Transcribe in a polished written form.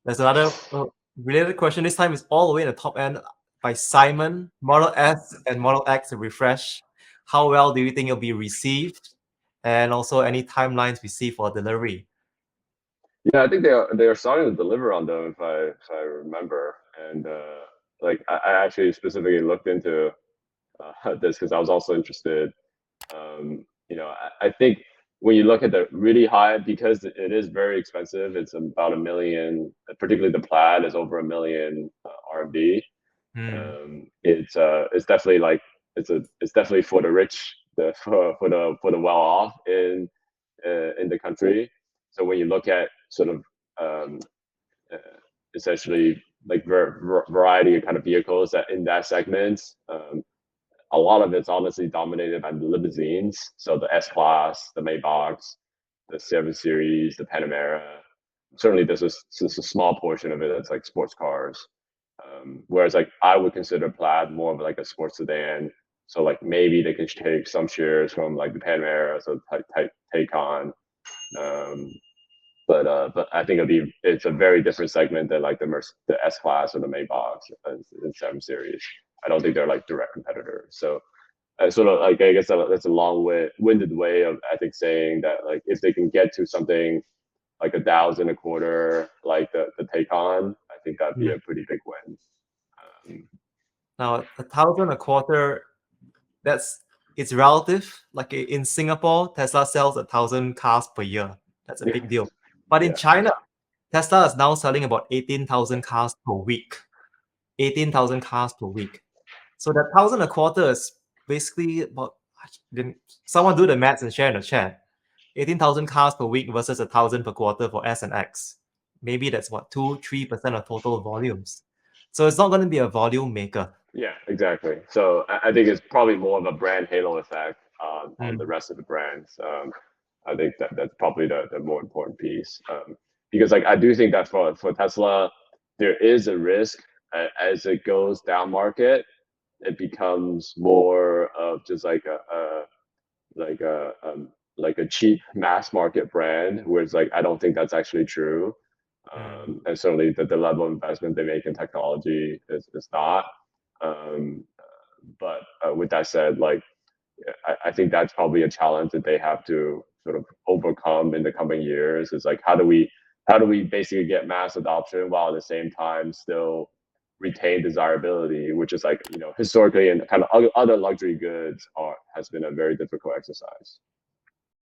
There's another related question. This time is all the way in the top end by Simon. Model S and Model X refresh. How well do you think it'll be received? And also any timelines we see for delivery? Yeah, I think they are starting to deliver on them if I remember. And like I actually specifically looked into this because I was also interested. I think when you look at the really high, because it is very expensive, it's about 1 million. Particularly the plaid is over 1 million RMB. Hmm. It's definitely like it's definitely for the rich, for the well off in the country. So when you look at sort of um, uh, essentially like variety of kind of vehicles that in that segment, a lot of it's honestly dominated by the limousines. So the S Class, the Maybachs, the 7 Series, the Panamera. Certainly, there's just a small portion of it that's like sports cars. Whereas like I would consider Plaid more of like a sports sedan. So like maybe they can take some shares from like the Panamera, so type Taycan. Um, but I think it's a very different segment than like the S Class or the Maybachs in 7 Series. I don't think they're like direct competitors. So I sort of like I guess that's a winded way of I think saying that like if they can get to something like 1,000 a quarter, like the Taycan, I think that'd be Hmm. a pretty big win. Um, Now, 1,000 a quarter, it's relative. Like in Singapore, Tesla sells 1,000 cars per year. That's a yeah, big deal. But in yeah, China, Tesla is now selling about 18,000 cars per week. 18,000 cars per week. So that 1,000 a quarter is basically about, then someone do the maths and share in the chat. 18,000 cars per week versus 1,000 per quarter for S and X. Maybe that's what, 2-3% of total volumes. So it's not going to be a volume maker. yeah, exactly. So I think it's probably more of a brand halo effect on the Mm. rest of the brands. I think that's probably the more important piece because like I do think that for Tesla, there is a risk as it goes down market, it becomes more of just like a like a cheap mass market brand, whereas like I don't think that's actually true. Mm. And certainly the level of investment they make in technology is not. Um, but with that said, like I think that's probably a challenge that they have to sort of overcome in the coming years. Is like how do we basically get mass adoption while at the same time still retain desirability, which is like historically and kind of other luxury goods has been a very difficult exercise.